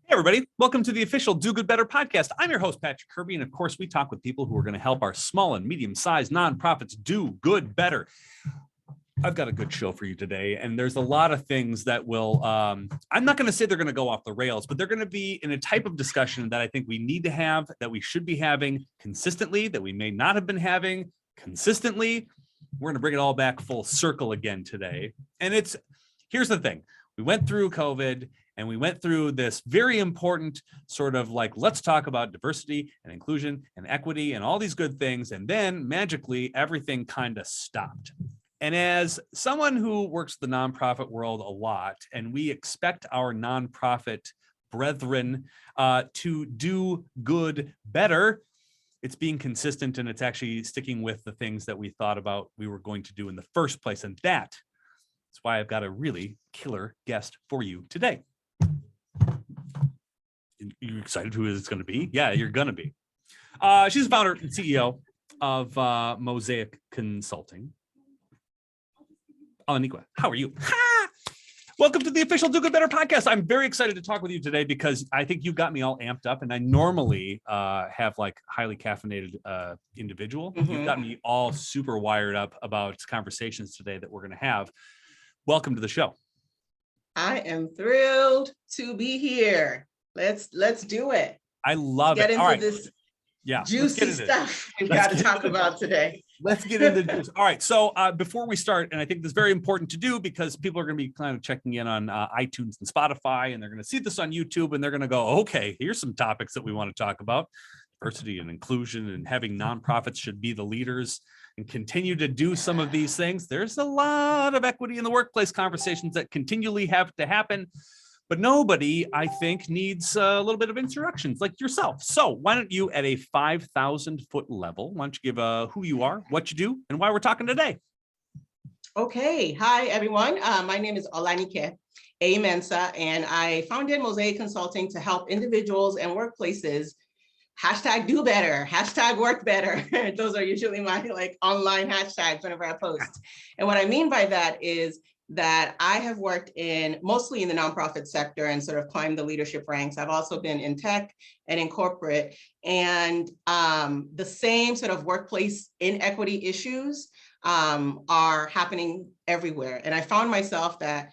Hey, everybody. Welcome to the official Do Good Better podcast. I'm your host, Patrick Kirby. And of course, we talk with people who are going to help our small and medium-sized nonprofits do good better. I've got a good show for you today. And there's a lot of things that will, I'm not going to say they're going to go off the rails, but they're going to be in a type of discussion that I think we need to have, that we should be having consistently, that we may not have been having consistently. We're going to bring it all back full circle again today. And here's the thing. We went through COVID. And we went through this very important sort of like, let's talk about diversity and inclusion and equity and all these good things. And then magically, everything kind of stopped. And as someone who works the nonprofit world a lot, and we expect our nonprofit brethren to do good better, it's being consistent and it's actually sticking with the things that we thought about we were going to do in the first place. And that's why I've got a really killer guest for you today. You excited who it's going to be? Yeah, you're going to be. She's the founder and CEO of Mosaic Consulting. Olanike, how are you? Ha! Welcome to the official Do Good Better podcast. I'm very excited to talk with you today because I think you got me all amped up, and I normally have like highly caffeinated individual. You've got me all super wired up about conversations today that we're going to have. Welcome to the show. I am thrilled to be here. Let's do it. I love it. Get into this juicy stuff we've got to talk about today. Let's get into this. All right. So before we start, and I think this is very important to do because people are going to be kind of checking in on iTunes and Spotify, and they're going to see this on YouTube, and they're going to go, okay, here's some topics that we want to talk about. Diversity and inclusion and having nonprofits should be the leaders and continue to do some of these things. There's a lot of equity in the workplace conversations that continually have to happen, but nobody, I think, needs a little bit of introductions like yourself. So why don't you, at a 5,000 foot level, why don't you give who you are, what you do, and why we're talking today? Okay. Hi, everyone. My name is Olanike Ayomide Mensah, and I founded Mosaic Consulting to help individuals and workplaces #do better, #work better. Those are usually my online hashtags whenever I post. And what I mean by that is that I have worked mostly in the nonprofit sector and sort of climbed the leadership ranks. I've also been in tech and in corporate, and the same sort of workplace inequity issues are happening everywhere. And I found myself that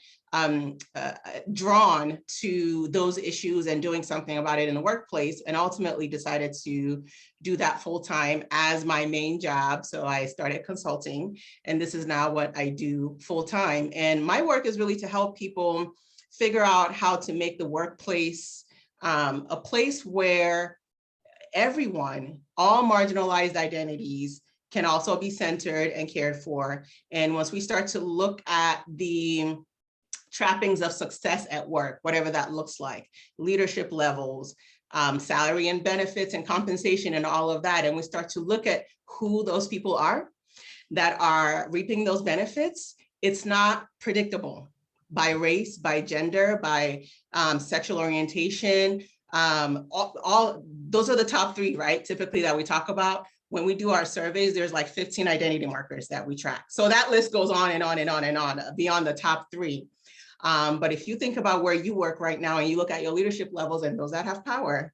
drawn to those issues and doing something about it in the workplace, and ultimately decided to do that full time as my main job. So I started consulting, and this is now what I do full time. And my work is really to help people figure out how to make the workplace a place where everyone, all marginalized identities, can also be centered and cared for. And once we start to look at the trappings of success at work, whatever that looks like, leadership levels, salary and benefits and compensation and all of that, and we start to look at who those people are that are reaping those benefits, it's not predictable by race, by gender, by sexual orientation. All those are the top three, right? Typically that we talk about. When we do our surveys, there's like 15 identity markers that we track. So that list goes on and on and on and on beyond the top three. But if you think about where you work right now and you look at your leadership levels and those that have power,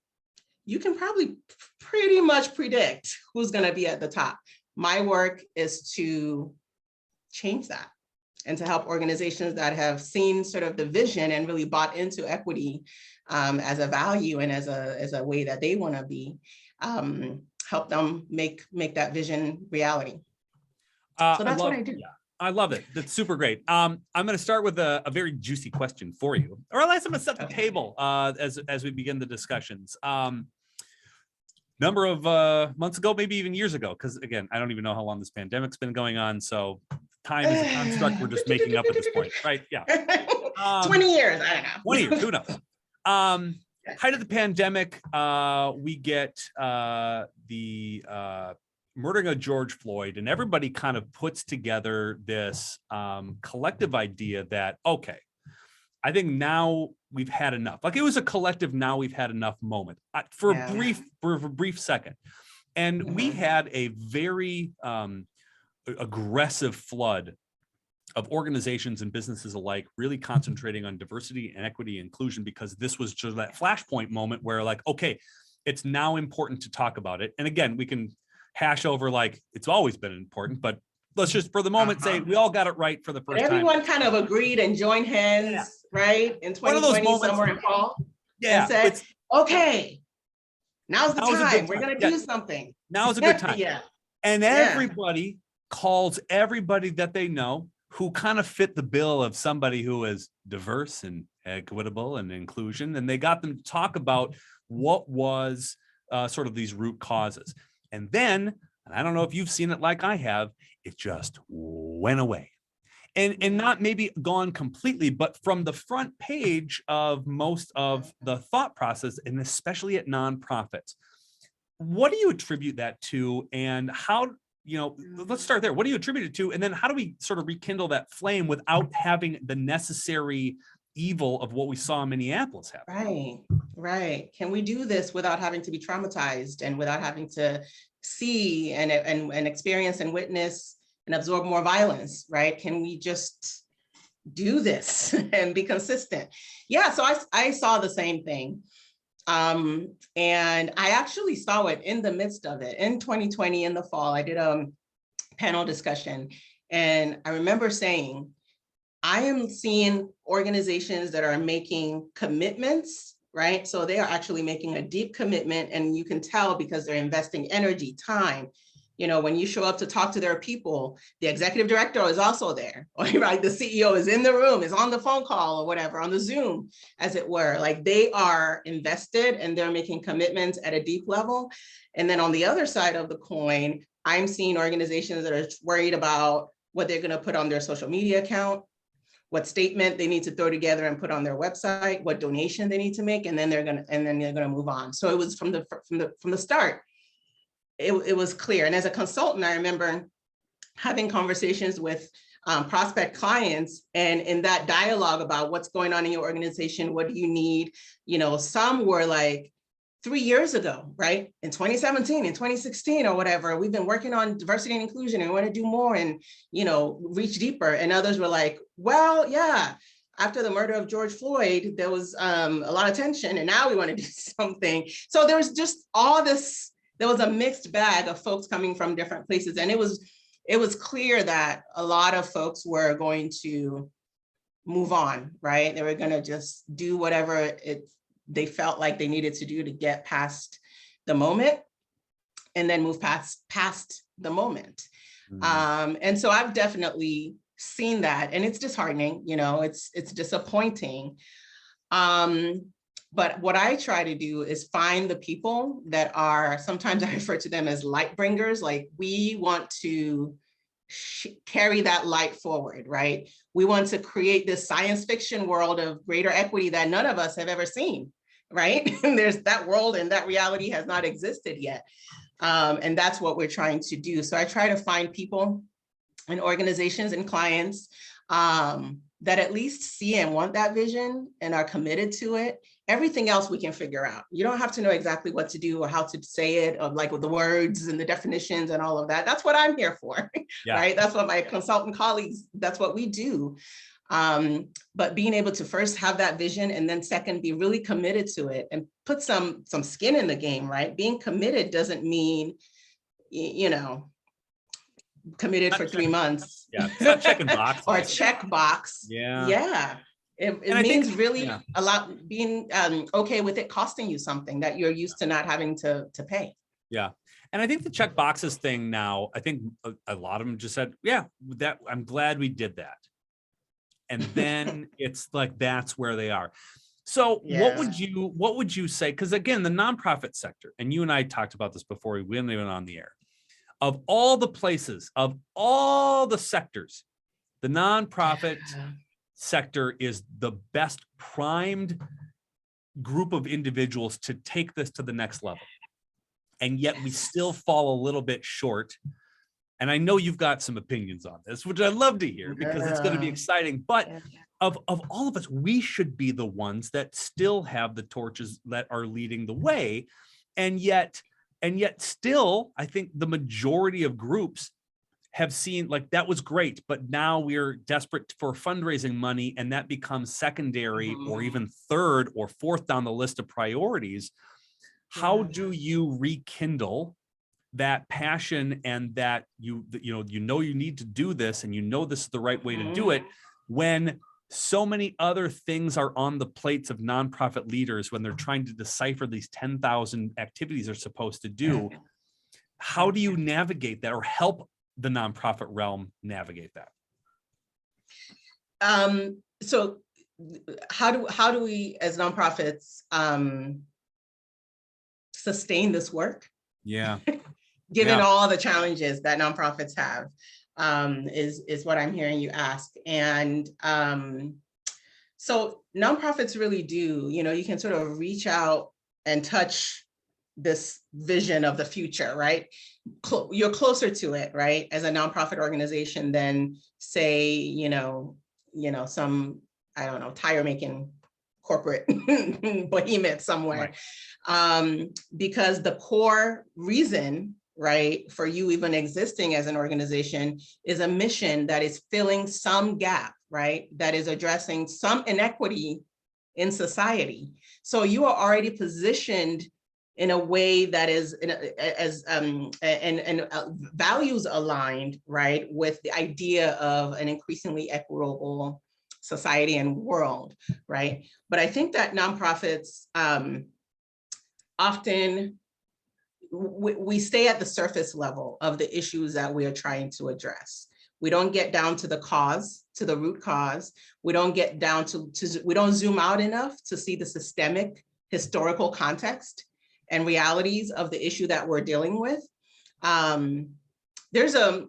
you can probably pretty much predict who's going to be at the top. My work is to change that and to help organizations that have seen sort of the vision and really bought into equity as a value and as a way that they want to be, help them make that vision reality. So that's what I do. Yeah. I love it. That's super great. I'm going to start with a very juicy question for you, or at least I'm going to set the table as we begin the discussions. Number of months ago, maybe even years ago, because again, I don't even know how long this pandemic's been going on. So time is a construct we're just making up at this point, right? Yeah. 20 years, I don't know. 20 years, who knows? Height of the pandemic, we get the murdering of George Floyd, and everybody kind of puts together this collective idea that, okay, I think now we've had enough. Like it was a collective, now we've had enough moment for a brief second. And we had a very aggressive flood of organizations and businesses alike really concentrating on diversity and equity inclusion, because this was just that flashpoint moment where like, okay, it's now important to talk about it. And again, we can hash over like it's always been important, but let's just for the moment say we all got it right for the first time. Everyone kind of agreed and joined hands, right? In 2020, summer and fall. Yeah. And said, okay, now's the time. We're going to do something. Now's a good time. Yeah. And everybody calls everybody that they know who kind of fit the bill of somebody who is diverse and equitable and inclusion. And they got them to talk about what was sort of these root causes. And then, and I don't know if you've seen it like I have, it just went away. And not maybe gone completely, but from the front page of most of the thought process, and especially at nonprofits. What do you attribute that to, and how, let's start there. What do you attribute it to? And then how do we sort of rekindle that flame without having the necessary evil of what we saw in Minneapolis happen? Right. Can we do this without having to be traumatized and without having to see and experience and witness and absorb more violence, right? Can we just do this and be consistent? Yeah, so I saw the same thing. And I actually saw it in the midst of it. In 2020, in the fall, I did a panel discussion. And I remember saying, I am seeing organizations that are making commitments, right? So they are actually making a deep commitment, and you can tell because they're investing energy, time. When you show up to talk to their people, the executive director is also there, right? The CEO is in the room, is on the phone call or whatever, on the Zoom, as it were. Like they are invested and they're making commitments at a deep level. And then on the other side of the coin, I'm seeing organizations that are worried about what they're going to put on their social media account, what statement they need to throw together and put on their website, what donation they need to make, and then they're going to move on. So it was from the start. It was clear. And as a consultant, I remember having conversations with prospect clients, and in that dialogue about what's going on in your organization, what do you need? Some were like 3 years ago, right? In 2017, in 2016 or whatever, we've been working on diversity and inclusion and we want to do more and, reach deeper. And others were like, well, yeah, after the murder of George Floyd, there was a lot of tension and now we want to do something. So there was just all this. There was a mixed bag of folks coming from different places. And it was clear that a lot of folks were going to move on, right? They were going to just do whatever they felt like they needed to do to get past the moment and then move past the moment. Mm-hmm. And so I've definitely seen that, and it's disheartening, it's disappointing. But what I try to do is find the people that are, sometimes I refer to them as light bringers. Like we want to carry that light forward, right? We want to create this science fiction world of greater equity that none of us have ever seen, right? And there's that world and that reality has not existed yet. And that's what we're trying to do. So I try to find people and organizations and clients that at least see and want that vision and are committed to it. Everything else we can figure out. You don't have to know exactly what to do or how to say it, or like with the words and the definitions and all of that. That's what I'm here for, right? That's what my consultant colleagues, that's what we do. But being able to first have that vision, and then second, be really committed to it and put some skin in the game, right? Being committed doesn't mean, committed for 3 months. Yeah, it's not checking boxes. Or a check box. Yeah. It means really a lot, being okay with it costing you something that you're used to not having to pay. Yeah. And I think the check boxes thing now, I think a lot of them just said, yeah, that I'm glad we did that. And then it's like, that's where they are. So what would you say? Because again, the nonprofit sector, and you and I talked about this before we went even on the air, of all the places, of all the sectors, the nonprofit sector is the best primed group of individuals to take this to the next level. And yet we still fall a little bit short. And I know you've got some opinions on this, which I'd love to hear because it's going to be exciting. But of all of us, we should be the ones that still have the torches that are leading the way. And yet still, I think the majority of groups have seen like that was great, but now we're desperate for fundraising money and that becomes secondary or even third or fourth down the list of priorities. How do you rekindle that passion and that you need to do this and this is the right way to do it when so many other things are on the plates of nonprofit leaders when they're trying to decipher these 10,000 activities they're supposed to do? How do you navigate that or help the nonprofit realm navigate that? So how do we as nonprofits sustain this work? Yeah. Given all the challenges that nonprofits have, is what I'm hearing you ask. And so nonprofits really do, you can sort of reach out and touch this vision of the future, right? You're closer to it, right? As a nonprofit organization than say, some, I don't know, tire making corporate behemoth somewhere. Right. Because the core reason, right, for you even existing as an organization is a mission that is filling some gap, right? That is addressing some inequity in society. So you are already positioned in a way that is values aligned, right, with the idea of an increasingly equitable society and world, right? But I think that nonprofits often we stay at the surface level of the issues that we are trying to address. We don't get down to the cause, to the root cause. We don't get down we don't zoom out enough to see the systemic historical context and realities of the issue that we're dealing with. There's a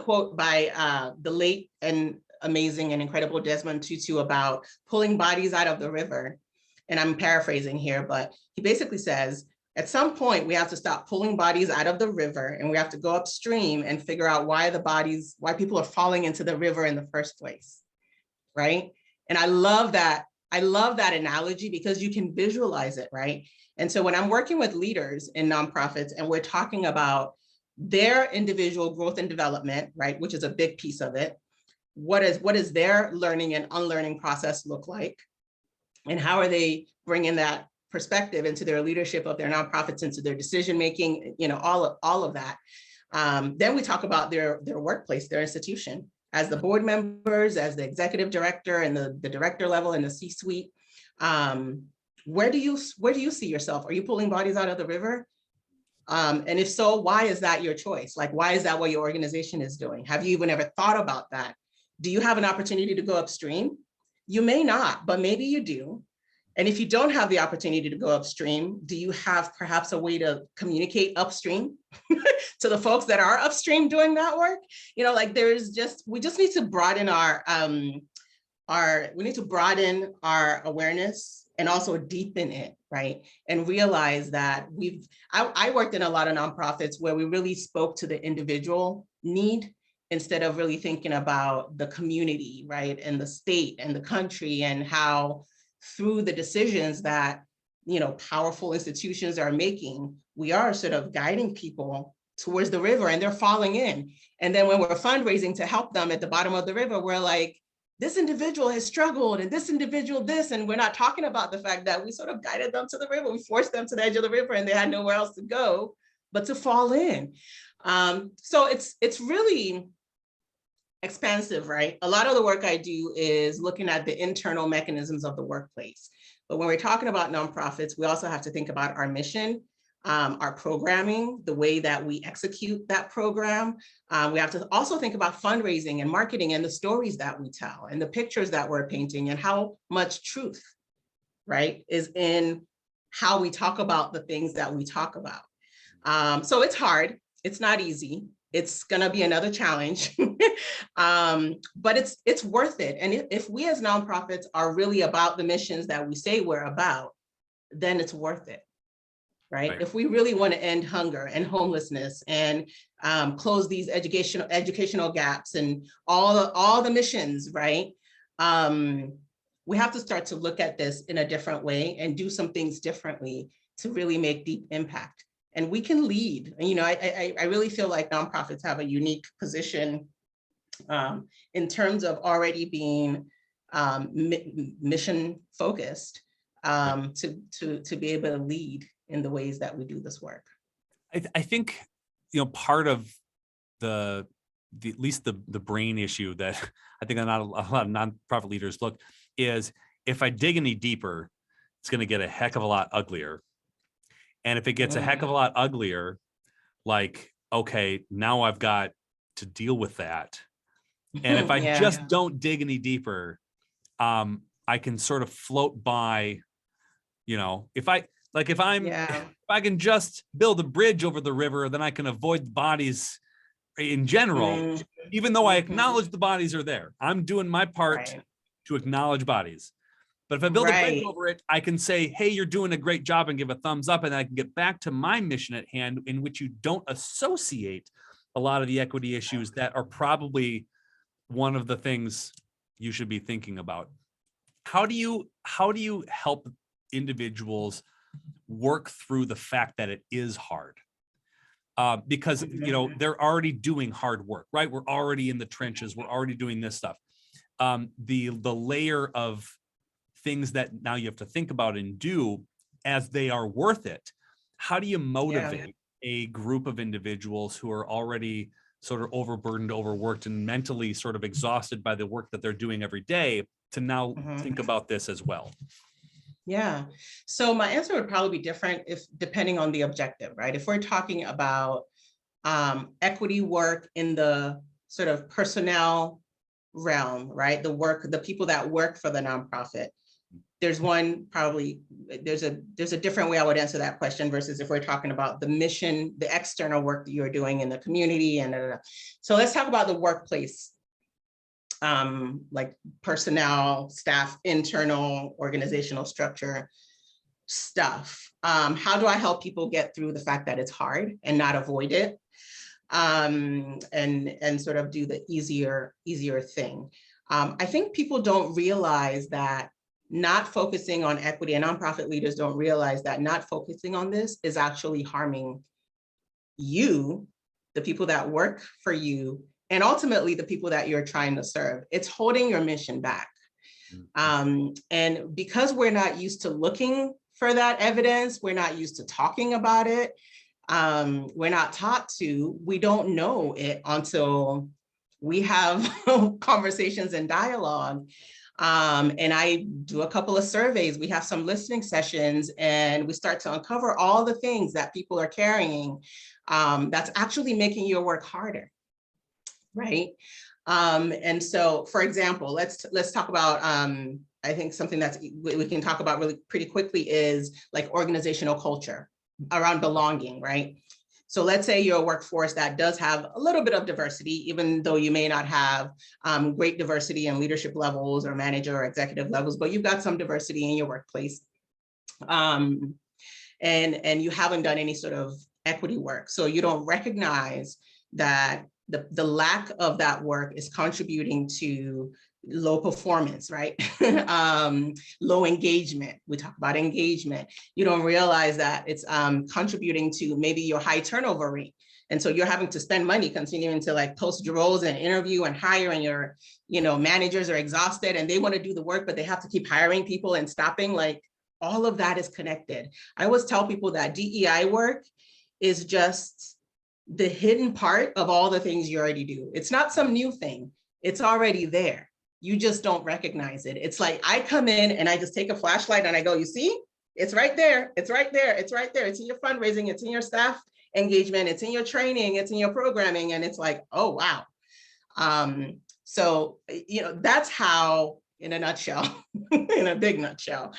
quote by the late and amazing and incredible Desmond Tutu about pulling bodies out of the river. And I'm paraphrasing here, but he basically says, at some point, we have to stop pulling bodies out of the river and we have to go upstream and figure out why people are falling into the river in the first place, right? And I love that analogy because you can visualize it, right? And so when I'm working with leaders in nonprofits and we're talking about their individual growth and development, right, which is a big piece of it, what is their learning and unlearning process look like? And how are they bringing that perspective into their leadership of their nonprofits, into their decision-making, all of that. Then we talk about their workplace, their institution, as the board members, as the executive director and the director level and the C-suite. Where do you see yourself? Are you pulling bodies out of the river? And if so, why is that your choice? Like, why is that what your organization is doing? Have you even ever thought about that? Do you have an opportunity to go upstream? You may not, but maybe you do. And if you don't have the opportunity to go upstream, do you have perhaps a way to communicate upstream to the folks that are upstream doing that work? We just need to broaden our awareness and also deepen it, right? And realize that I worked in a lot of nonprofits where we really spoke to the individual need instead of really thinking about the community, right? And the state and the country and how through the decisions that, powerful institutions are making, we are sort of guiding people towards the river and they're falling in. And then when we're fundraising to help them at the bottom of the river, we're like, this individual has struggled and this individual this, and we're not talking about the fact that we sort of guided them to the river. We forced them to the edge of the river and they had nowhere else to go but to fall in. So it's really expansive, right? A lot of the work I do is looking at the internal mechanisms of the workplace. But when we're talking about nonprofits, we also have to think about our mission, our programming, the way that we execute that program. We have to also think about fundraising and marketing and the stories that we tell and the pictures that we're painting and how much truth, right, is in how we talk about the things that we talk about. So it's hard, it's not easy. It's gonna be another challenge, but it's worth it. And if we as nonprofits are really about the missions that we say we're about, then it's worth it, right? If we really want to end hunger and homelessness and close these educational gaps and all the missions, right? We have to start to look at this in a different way and do some things differently to really make deep impact. and we can lead. And, I really feel like nonprofits have a unique position in terms of already being mission focused to be able to lead in the ways that we do this work. I think, part of the at least the brain issue that I think not a lot of nonprofit leaders look is, if I dig any deeper, it's going to get a heck of a lot uglier. And if it gets a heck of a lot uglier, like, okay, now I've got to deal with that. And if I just don't dig any deeper, I can sort of float by, if I can just build a bridge over the river, then I can avoid the bodies in general, even though I acknowledge the bodies are there. I'm doing my part to acknowledge bodies. But if I build a bridge over it, I can say, hey, you're doing a great job, and give a thumbs up, and I can get back to my mission at hand, in which you don't associate a lot of the equity issues that are probably one of the things you should be thinking about. How do you help individuals work through the fact that it is hard? Because they're already doing hard work, right? We're already in the trenches. We're already doing this stuff. The layer of things that now you have to think about and do as they are worth it. How do you motivate a group of individuals who are already sort of overburdened, overworked, and mentally sort of exhausted by the work that they're doing every day to now think about this as well? Yeah. So my answer would probably be different depending on the objective, right? If we're talking about equity work in the sort of personnel realm, right? The people that work for the nonprofit. There's a different way I would answer that question versus if we're talking about the mission, the external work that you're doing in the community. So let's talk about the workplace, like personnel, staff, internal organizational structure stuff. How do I help people get through the fact that it's hard and not avoid it? And sort of do the easier thing. I think people don't realize that not focusing on equity, and nonprofit leaders don't realize that not focusing on this is actually harming you, the people that work for you, and ultimately the people that you're trying to serve. It's holding your mission back. And because we're not used to looking for that evidence, we're not used to talking about it, we're not taught to, we don't know it until we have conversations and dialogue. And I do a couple of surveys, we have some listening sessions, and we start to uncover all the things that people are carrying that's actually making your work harder, right? And so, for example, let's talk about, I think something that we can talk about really pretty quickly is like organizational culture around belonging, right? So let's say you're a workforce that does have a little bit of diversity, even though you may not have great diversity in leadership levels or manager or executive levels, but you've got some diversity in your workplace. And you haven't done any sort of equity work. So you don't recognize that the lack of that work is contributing to low performance, right? Low engagement. We talk about engagement. You don't realize that it's contributing to maybe your high turnover rate. And so you're having to spend money continuing to like post roles and interview and hire, and your managers are exhausted and they want to do the work, but they have to keep hiring people and stopping. Like all of that is connected. I always tell people that DEI work is just the hidden part of all the things you already do. It's not some new thing. It's already there. You just don't recognize it. It's like I come in and I just take a flashlight and I go, you see, it's right there. It's right there. It's right there. It's in your fundraising. It's in your staff engagement. It's in your training. It's in your programming. And it's like, oh, wow. So, that's how, in a nutshell, in a big nutshell,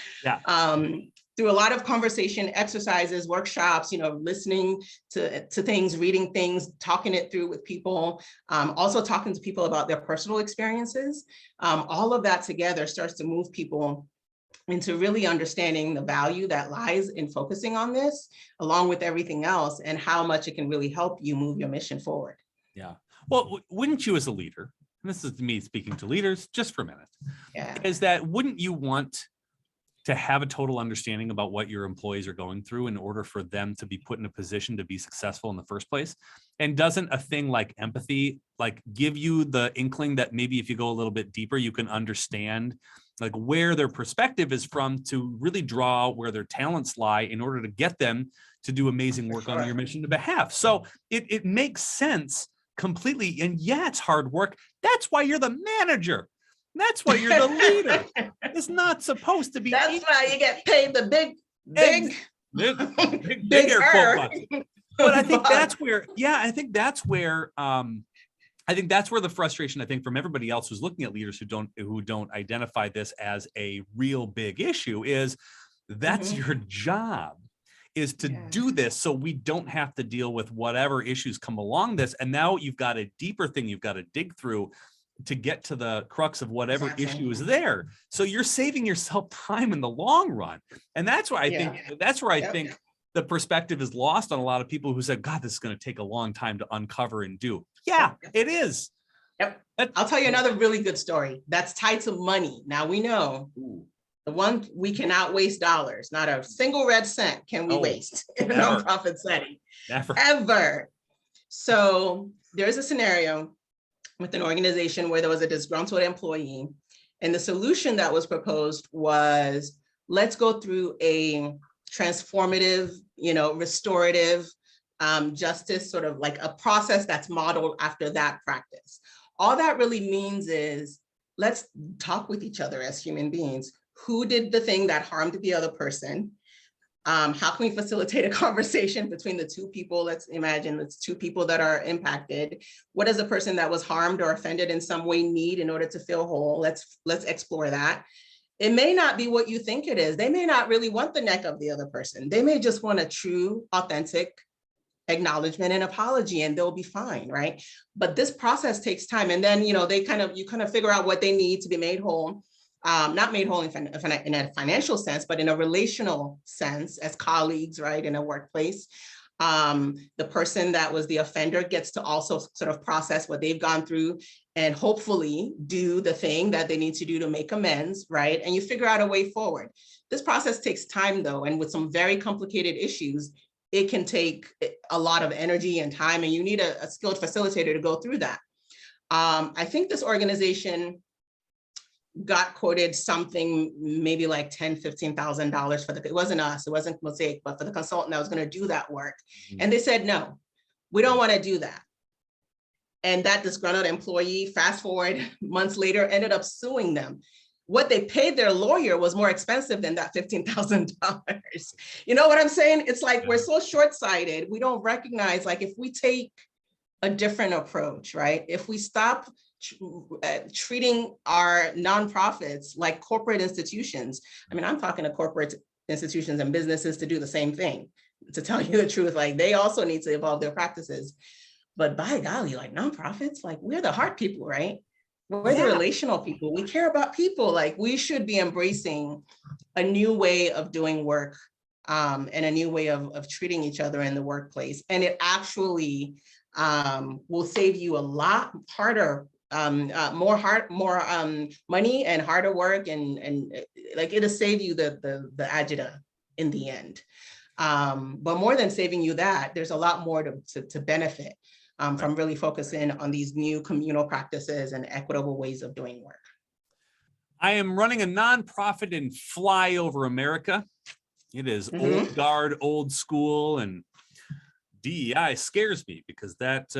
through a lot of conversation, exercises, workshops, listening to things, reading things, talking it through with people, also talking to people about their personal experiences. All of that together starts to move people into really understanding the value that lies in focusing on this, along with everything else, and how much it can really help you move your mission forward. Yeah. Well, wouldn't you as a leader, and this is me speaking to leaders just for a minute, is that wouldn't you want to have a total understanding about what your employees are going through in order for them to be put in a position to be successful in the first place? And doesn't a thing like empathy like give you the inkling that maybe if you go a little bit deeper, you can understand like where their perspective is from to really draw where their talents lie in order to get them to do amazing work on your mission to behalf? So it makes sense completely. And yeah, it's hard work. That's why you're the manager. That's why you're the leader. It's not supposed to be. That's easy. why you get paid the big big air quote bucks. But I think that's where, I think that's where the frustration, I think, from everybody else who's looking at leaders who don't identify this as a real big issue is that's your job, is to do this so we don't have to deal with whatever issues come along this. And now you've got a deeper thing you've got to dig through to get to the crux of whatever issue is there. So you're saving yourself time in the long run. And that's why I think the perspective is lost on a lot of people who said, God, this is going to take a long time to uncover and do. Yeah, it is. Yep. I'll tell you another really good story that's tied to money. Now we know the one, we cannot waste dollars. Not a single red cent can we waste in a nonprofit setting. Ever. So there's a scenario with an organization where there was a disgruntled employee, and the solution that was proposed was, let's go through a transformative, restorative justice, sort of like a process that's modeled after that practice. All that really means is, let's talk with each other as human beings. Who did the thing that harmed the other person? How can we facilitate a conversation between the two people? Let's imagine it's two people that are impacted. What does the person that was harmed or offended in some way need in order to feel whole? Let's explore that. It may not be what you think it is. They may not really want the neck of the other person. They may just want a true, authentic acknowledgement and apology, and they'll be fine, right? But this process takes time. And then, you kind of figure out what they need to be made whole. Not made whole in a financial sense, but in a relational sense as colleagues, right, in a workplace. The person that was the offender gets to also sort of process what they've gone through and hopefully do the thing that they need to do to make amends, right? And you figure out a way forward. This process takes time though, and with some very complicated issues, it can take a lot of energy and time, and you need a skilled facilitator to go through that. I think this organization got quoted something maybe like $10,000, $15,000 for it wasn't us, it wasn't Mosaic, but for the consultant that was going to do that work. And they said, no, we don't want to do that. And that disgruntled employee, fast forward months later, ended up suing them. What they paid their lawyer was more expensive than that $15,000. You know what I'm saying? It's like, we're so short-sighted. We don't recognize, like, if we take a different approach, right? If we stop treating our nonprofits like corporate institutions. I mean, I'm talking to corporate institutions and businesses to do the same thing, to tell you the truth. Like, they also need to evolve their practices. But by golly, like, nonprofits, like, we're the heart people, right? We're the relational people. We care about people. Like, we should be embracing a new way of doing work and a new way of treating each other in the workplace. And it actually will save you a lot harder more money and harder work, and like, it'll save you the agita in the end. But more than saving you that, there's a lot more to benefit from really focusing on these new communal practices and equitable ways of doing work. I am running a nonprofit in flyover America. It is old guard, old school, and DEI scares me because that's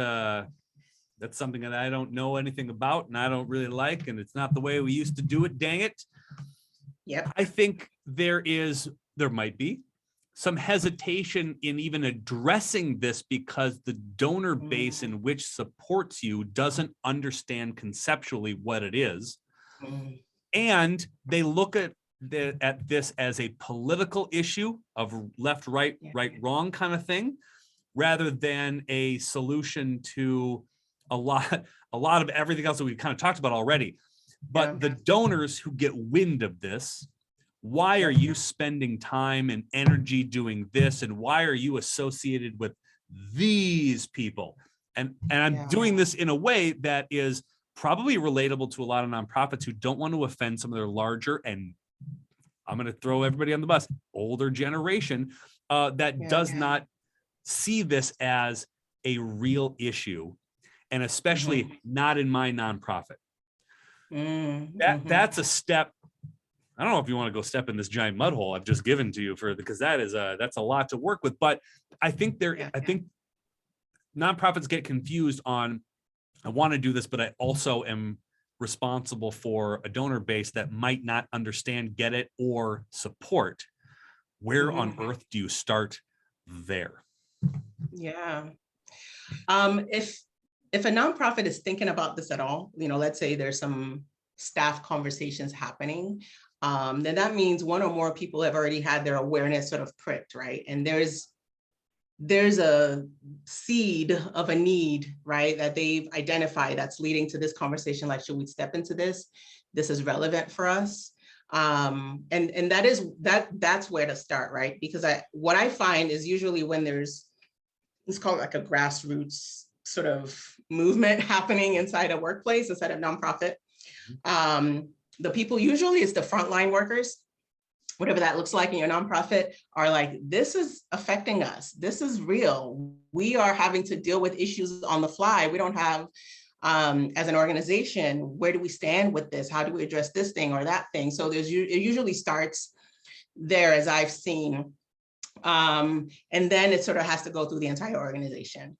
something that I don't know anything about and I don't really like, and it's not the way we used to do it, dang it. Yep. I think there might be some hesitation in even addressing this because the donor base in which supports you doesn't understand conceptually what it is. And they look at this as a political issue of left, right, right, wrong kind of thing, rather than a solution to a lot of everything else that we've kind of talked about already. But the donors who get wind of this, why are you spending time and energy doing this? And why are you associated with these people? And I'm doing this in a way that is probably relatable to a lot of nonprofits who don't want to offend some of their larger and I'm going to throw everybody on the bus, older generation that does not see this as a real issue, and especially not in my nonprofit. That's a step. I don't know if you want to go step in this giant mud hole I've just given to you because that's a lot to work with. But I think I think nonprofits get confused on, I want to do this, but I also am responsible for a donor base that might not understand, get it, or support. Where on earth do you start there? Yeah. If a nonprofit is thinking about this at all, let's say there's some staff conversations happening, then that means one or more people have already had their awareness sort of pricked, right? And there's a seed of a need, right, that they've identified that's leading to this conversation. Like, should we step into this? This is relevant for us. And that's where to start, right? Because what I find is usually when it's called like a grassroots sort of movement happening inside a workplace, inside a nonprofit. The people, usually it's the frontline workers, whatever that looks like in your nonprofit, are like, this is affecting us. This is real. We are having to deal with issues on the fly. We don't have, as an organization, where do we stand with this? How do we address this thing or that thing? So it usually starts there, as I've seen. And then it sort of has to go through the entire organization.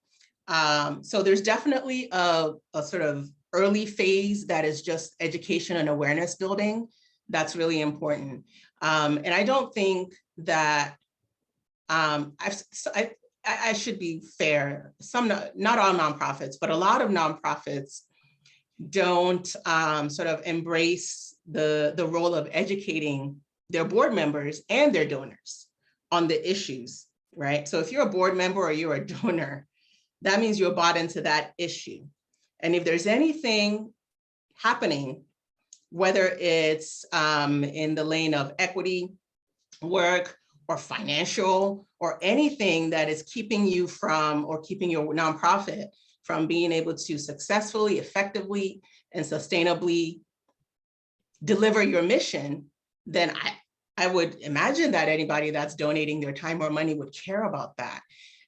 So there's definitely a sort of early phase that is just education and awareness building. That's really important. And I don't think that, I should be fair, not all nonprofits, but a lot of nonprofits don't sort of embrace the role of educating their board members and their donors on the issues, right? So if you're a board member or you're a donor, that means you're bought into that issue. And if there's anything happening, whether it's in the lane of equity work or financial or anything that is keeping you from, or keeping your nonprofit from being able to successfully, effectively, and sustainably deliver your mission, then I would imagine that anybody that's donating their time or money would care about that.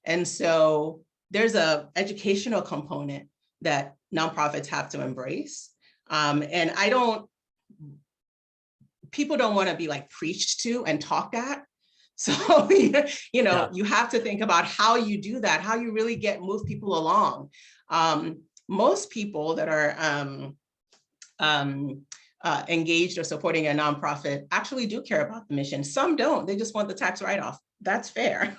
And so there's a educational component that nonprofits have to embrace. And people don't want to be like preached to and talked at. So, you have to think about how you do that, how you really move people along. Most people that are engaged or supporting a nonprofit actually do care about the mission. Some don't, they just want the tax write-off. That's fair.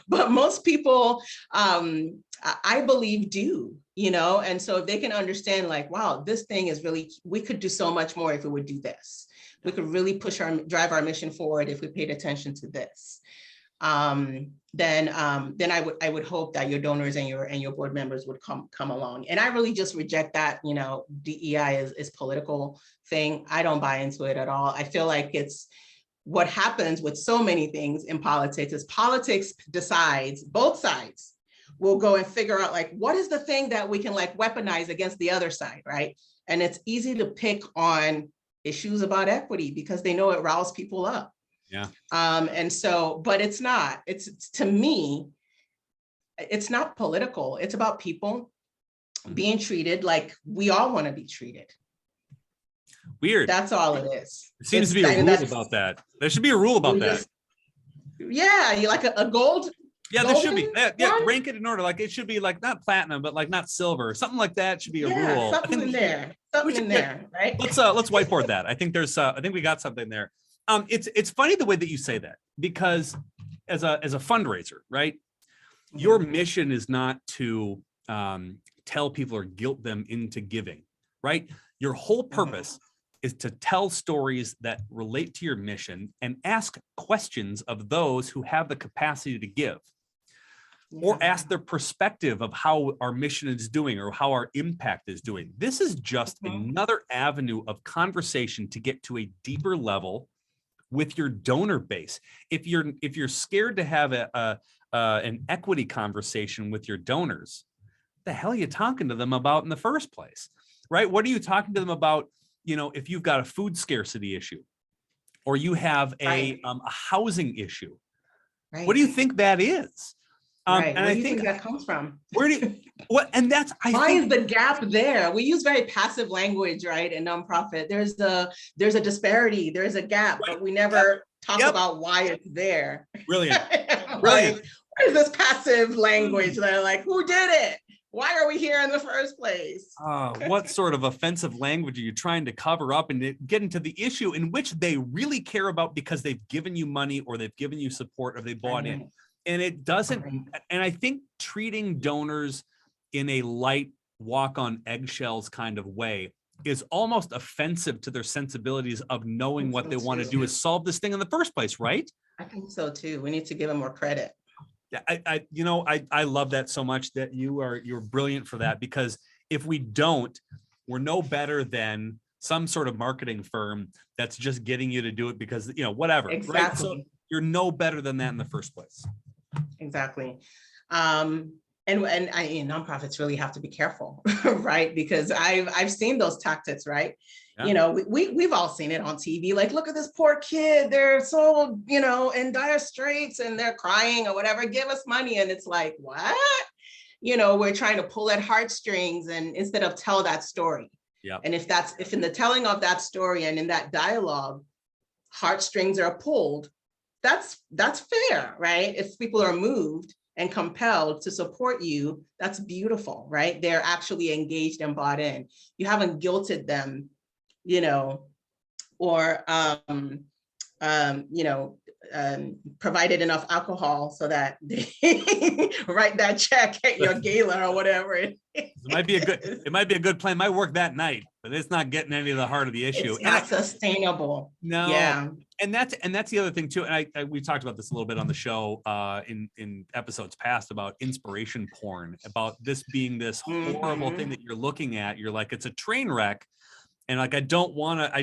But most people, I believe, do, and so if they can understand, like, wow, this thing is really, we could do so much more if we would do this. We could really drive our mission forward if we paid attention to this. Then I would hope that your donors and your board members would come along. And I really just reject that, DEI is political thing. I don't buy into it at all. I feel like it's what happens with so many things in politics is politics decides, both sides will go and figure out, like, what is the thing that we can like weaponize against the other side, right? And it's easy to pick on issues about equity because they know it riles people up. Yeah. And so, but it's not, to me, it's not political. It's about people being treated like we all want to be treated. Weird. That's all it is. There seems to be a rule about that. There should be a rule about that. Yeah, you like a gold. Yeah, there should be. Yeah, rank it in order. Like it should be like not platinum, but like not silver. Something like that should be a rule. Something in there. Something in there, right? Let's whiteboard that. I think we got something there. It's funny the way that you say that, because as a fundraiser, right? Your mission is not to tell people or guilt them into giving, right? Your whole purpose is to tell stories that relate to your mission and ask questions of those who have the capacity to give, or ask their perspective of how our mission is doing or how our impact is doing. This is just another avenue of conversation to get to a deeper level with your donor base. If you're scared to have an equity conversation with your donors, the hell are you talking to them about in the first place, right? What are you talking to them about? If you've got a food scarcity issue or you have Right. a housing issue. Right. What do you think that is? Right. And Where I do you think think that comes from? where do you, what, and that's, I Why think, is the gap there? We use very passive language, right? In nonprofit, there's a disparity, there's a gap, right. but we Yep. never talk Yep. about why it's there. Brilliant. Like, Brilliant. what is this passive language that like, who did it? Why are we here in the first place? What sort of offensive language are you trying to cover up and get into the issue in which they really care about because they've given you money or they've given you support or they bought in? And it doesn't, and I think treating donors in a light walk on eggshells kind of way is almost offensive to their sensibilities of knowing what they want to do is solve this thing in the first place, right? I think so too. We need to give them more credit. Yeah, I love that so much that you're brilliant for that, because if we don't, we're no better than some sort of marketing firm that's just getting you to do it because, whatever, Exactly. right? So you're no better than that in the first place. Exactly. And nonprofits really have to be careful, right? Because I've seen those tactics, right? Yeah. We've all seen it on TV. Like, look at this poor kid. They're so, in dire straits and they're crying or whatever. Give us money. And it's like, what? We're trying to pull at heartstrings and instead of tell that story. Yeah. And if in the telling of that story and in that dialogue, heartstrings are pulled, that's fair, right? If people are moved and compelled to support you, that's beautiful, right? They're actually engaged and bought in. You haven't guilted them, or provided enough alcohol so that they write that check at your gala or whatever. It might be a good plan. Might work that night, but it's not getting any of the heart of the issue. It's not sustainable. No. Yeah. And that's the other thing too. And we talked about this a little bit on the show in episodes past about inspiration porn, about this being this horrible thing that you're looking at. You're like, it's a train wreck. And like, I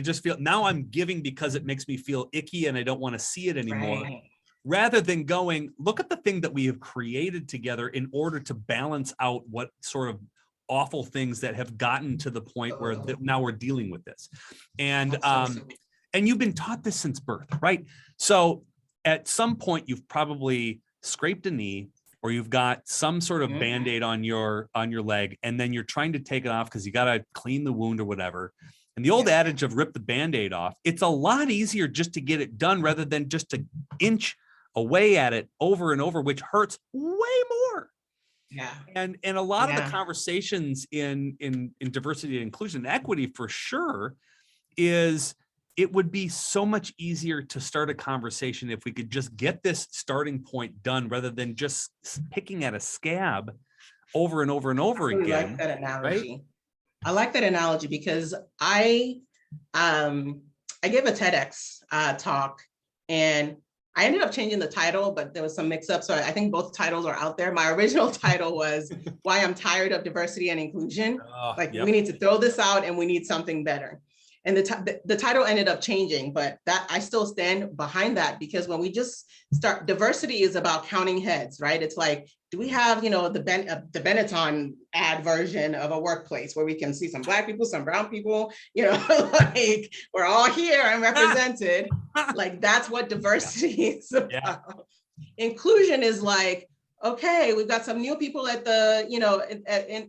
just feel now I'm giving because it makes me feel icky and I don't want to see it anymore. Right. Rather than going, look at the thing that we have created together in order to balance out what sort of awful things that have gotten to the point where now we're dealing with this. And you've been taught this since birth, right? So at some point you've probably scraped a knee or you've got some sort of Band-Aid on your leg, and then you're trying to take it off because you got to clean the wound or whatever. And the old adage of rip the Band-Aid off, it's a lot easier just to get it done rather than just to inch away at it over and over, which hurts way more. Yeah. And a lot of the conversations in diversity and inclusion and equity for sure is it would be so much easier to start a conversation if we could just get this starting point done rather than just picking at a scab over and over and over again. I like that analogy. Right? I like that analogy because I gave a TEDx talk and I ended up changing the title, but there was some mix up. So I think both titles are out there. My original title was Why I'm Tired of Diversity and Inclusion. We need to throw this out and we need something better. And the title ended up changing, but that I still stand behind that because when we just start, diversity is about counting heads, right? It's like, do we have, the Benetton ad version of a workplace where we can see some Black people, some brown people, like we're all here and represented. Like that's what diversity is about. Yeah. Inclusion is like, okay, we've got some new people at the,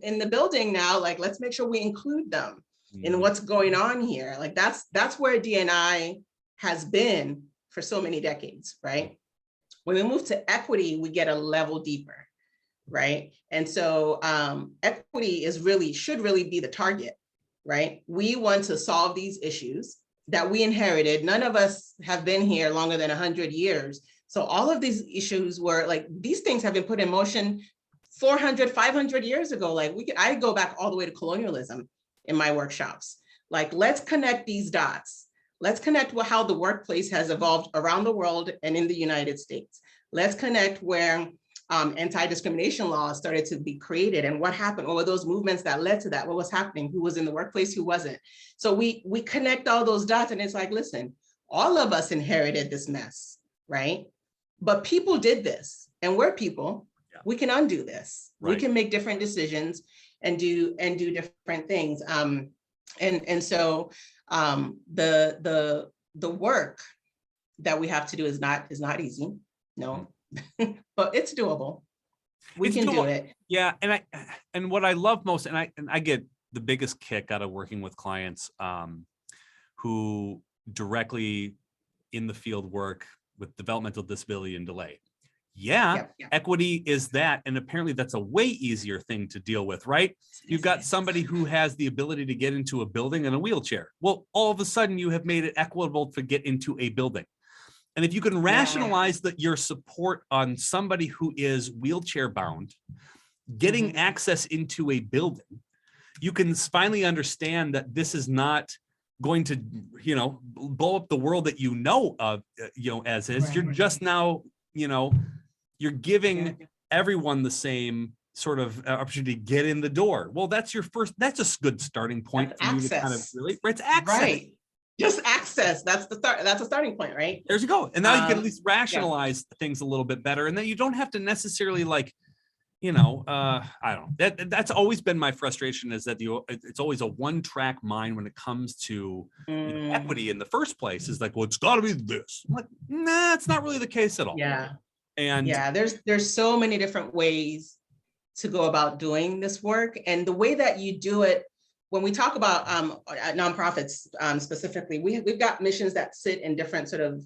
in the building now, like, let's make sure we include them in what's going on here. Like that's where D&I has been for so many decades, right? When we move to equity, we get a level deeper, right? And so equity should really be the target, right? We want to solve these issues that we inherited. None of us have been here longer than 100 years. So all of these issues were like, these things have been put in motion 400, 500 years ago. Like I go back all the way to colonialism in my workshops. Like, let's connect these dots. Let's connect with how the workplace has evolved around the world and in the United States. Let's connect where anti-discrimination laws started to be created and what happened, or those movements that led to that, what was happening, who was in the workplace, who wasn't. So we connect all those dots and it's like, listen, all of us inherited this mess, right? But people did this and we're people, we can undo this. Right. We can make different decisions and do different things. And so the work that we have to do is not easy. No, but it's doable. We can do it. Yeah. And what I love most, and I get the biggest kick out of working with clients who directly in the field work with developmental disability and delay. Yeah, equity is that. And apparently that's a way easier thing to deal with, right? You've got somebody who has the ability to get into a building in a wheelchair. Well, all of a sudden you have made it equitable to get into a building. And if you can rationalize that your support on somebody who is wheelchair bound, getting access into a building, you can finally understand that this is not going to, blow up the world that of, as is. You're just now, you're giving everyone the same sort of opportunity to get in the door. Well, that's a good starting point for you to kind of really, it's access. Right. Just access. That's a starting point, right? There you go. And now you can at least rationalize things a little bit better. And then you don't have to necessarily I don't know. That's always been my frustration, is that it's always a one-track mind when it comes to equity in the first place. Is like, well, it's got to be this. I'm like, nah, it's not really the case at all. Yeah. And there's so many different ways to go about doing this work, and the way that you do it. When we talk about nonprofits specifically, we've got missions that sit in different sort of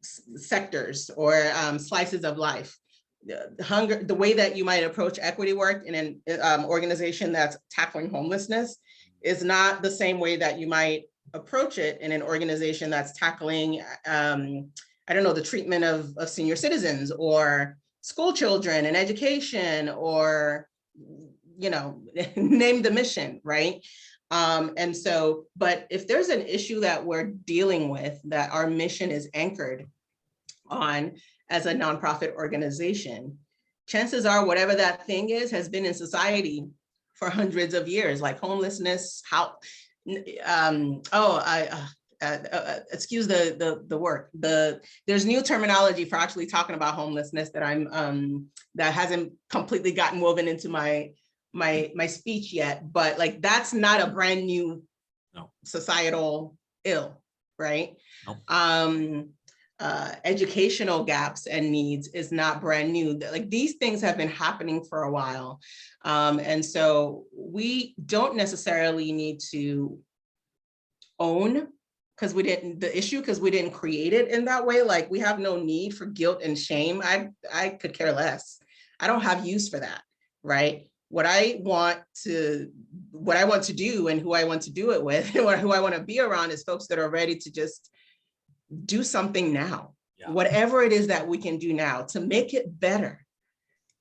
sectors or slices of life. The way that you might approach equity work in an organization that's tackling homelessness is not the same way that you might approach it in an organization that's tackling, the treatment of senior citizens or school children and education, or name the mission, right? But if there's an issue that we're dealing with that our mission is anchored on as a nonprofit organization, chances are whatever that thing is has been in society for hundreds of years, like homelessness, excuse the work. There's new terminology for actually talking about homelessness that that hasn't completely gotten woven into my speech yet, but that's not a brand new societal ill, right? No. Educational gaps and needs is not brand new. These things have been happening for a while. And so we don't necessarily need to own because we didn't create it in that way. We have no need for guilt and shame. I could care less. I don't have use for that, right? What I want to do and who I want to do it with, and who I want to be around, is folks that are ready to just do something now, whatever it is that we can do now to make it better.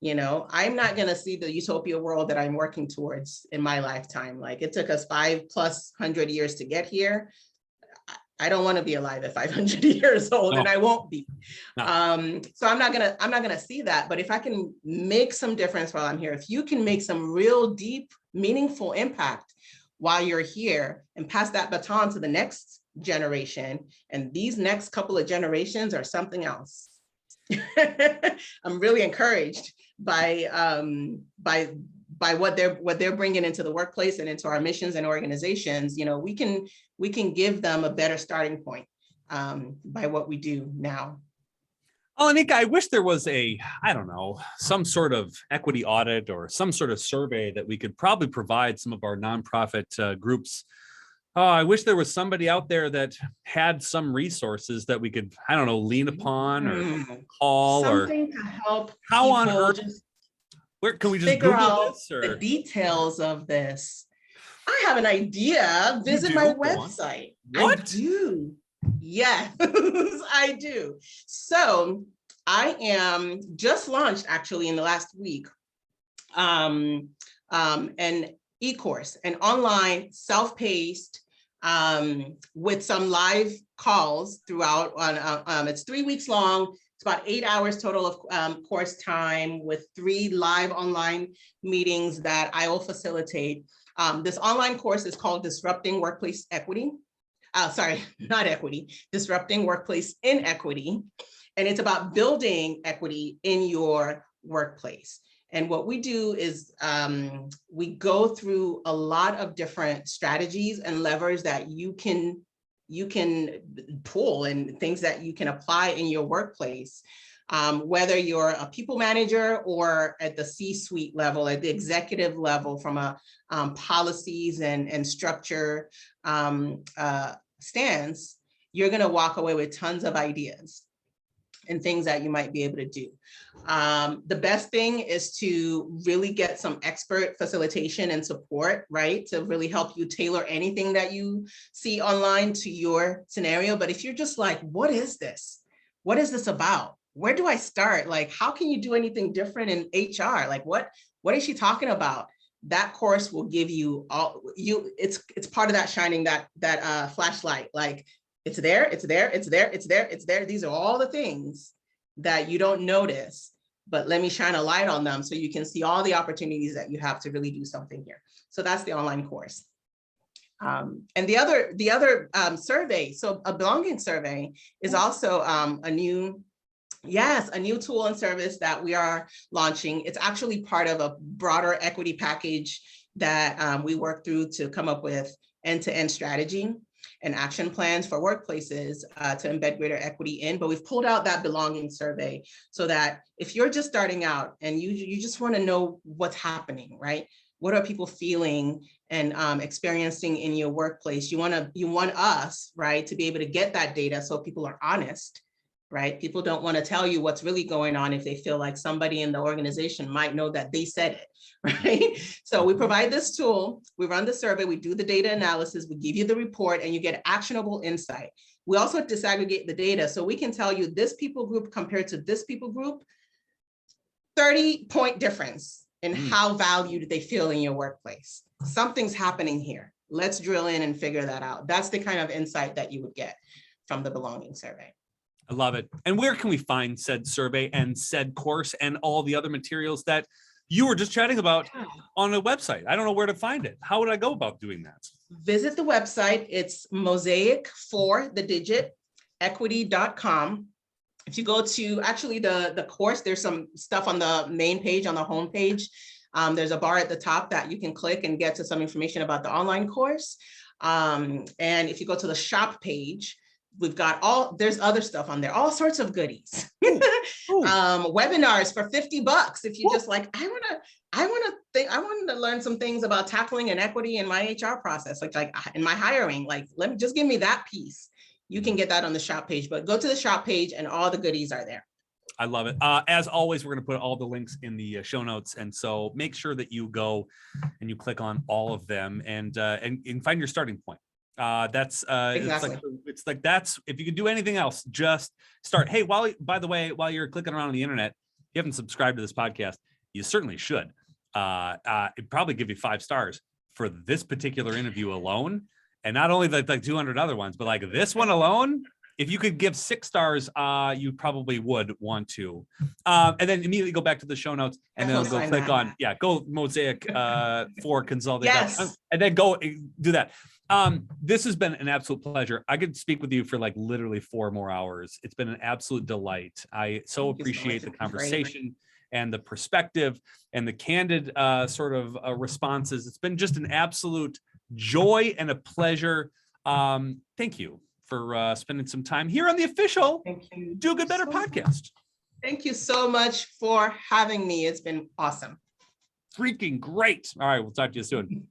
I'm not going to see the utopia world that I'm working towards in my lifetime. It took us 500+ years to get here. I don't want to be alive at 500 years old, and I won't be. No. So I'm not gonna see that. But if I can make some difference while I'm here, if you can make some real deep, meaningful impact while you're here and pass that baton to the next generation, and these next couple of generations are something else. I'm really encouraged by what they're bringing into the workplace and into our missions and organizations. We can give them a better starting point by what we do now. Olanike, I wish there was some sort of equity audit or some sort of survey that we could probably provide some of our nonprofit groups. Oh, I wish there was somebody out there that had some resources that we could, lean upon or call, something to help. How on earth? Where can we just figure Google out this, or the details of this? I have an idea. Visit my website. What? I do. Yes, I do. So I am just launched actually in the last week an e-course, an online self-paced with some live calls throughout. It's 3 weeks long. It's about 8 hours total of course time, with 3 live online meetings that I will facilitate. This online course is called Disrupting Workplace Equity. Disrupting Workplace Inequity. And it's about building equity in your workplace. And what we do is we go through a lot of different strategies and levers that you can you can pull and things that you can apply in your workplace. Whether you're a people manager or at the C-suite level, at the executive level, from a policies and structure stance, you're going to walk away with tons of ideas and things that you might be able to do. The best thing is to really get some expert facilitation and support, right? To really help you tailor anything that you see online to your scenario. But if you're just like, what is this? What is this about? Where do I start? Like, how can you do anything different in HR? Like, what is she talking about? That course will give you all it's part of that shining that flashlight. Like, it's there. These are all the things that you don't notice, but let me shine a light on them so you can see all the opportunities that you have to really do something here. So that's the online course. And the other survey, so a belonging survey is also a new tool and service that we are launching. It's actually part of a broader equity package that we work through to come up with end-to-end strategy and action plans for workplaces to embed greater equity in. But we've pulled out that belonging survey so that if you're just starting out and you just want to know what's happening, right? What are people feeling and experiencing in your workplace? You want us, right, to be able to get that data so people are honest, right? People don't want to tell you what's really going on if they feel like somebody in the organization might know that they said it, right? So we provide this tool, we run the survey, we do the data analysis, we give you the report, and you get actionable insight. We also disaggregate the data so we can tell you this people group compared to this people group, 30-point difference in how valued they feel in your workplace. Something's happening here. Let's drill in and figure that out. That's the kind of insight that you would get from the belonging survey. I love it. And where can we find said survey and said course and all the other materials that you were just chatting about on a website? I don't know where to find it. How would I go about doing that? Visit the website. It's Mosaic equity.com. If you go to actually the course, there's some stuff on the main page, on the home page. There's a bar at the top that you can click and get to some information about the online course. And if you go to the shop page, we've got there's other stuff on there, all sorts of goodies. Webinars for $50 if you just like, I want to learn some things about tackling inequity in my HR process, like in my hiring, like just give me that piece. You can get that on the shop page, but go to the shop page and all the goodies are there. I love it. As always, we're going to put all the links in the show notes. And so make sure that you go and you click on all of them and find your starting point. That's exactly. It's like that's, if you can do anything else, just start. Hey, by the way, while you're clicking around on the internet, you haven't subscribed to this podcast, you certainly should. It'd probably give you 5 stars for this particular interview alone. And not only like 200 other ones, but like this one alone, if you could give 6 stars, you probably would want to. And then immediately go back to the show notes and then go click on, go Mosaic for Consulting. Yes. And then go do that. This has been an absolute pleasure. I could speak with you for like literally 4 more hours. It's been an absolute delight. I so appreciate the conversation and the perspective and the candid sort of responses. It's been just an absolute joy and a pleasure. Thank you for spending some time here on the official Do Good Better podcast. Thank you so much for having me. It's been awesome. Freaking great. All right, we'll talk to you soon.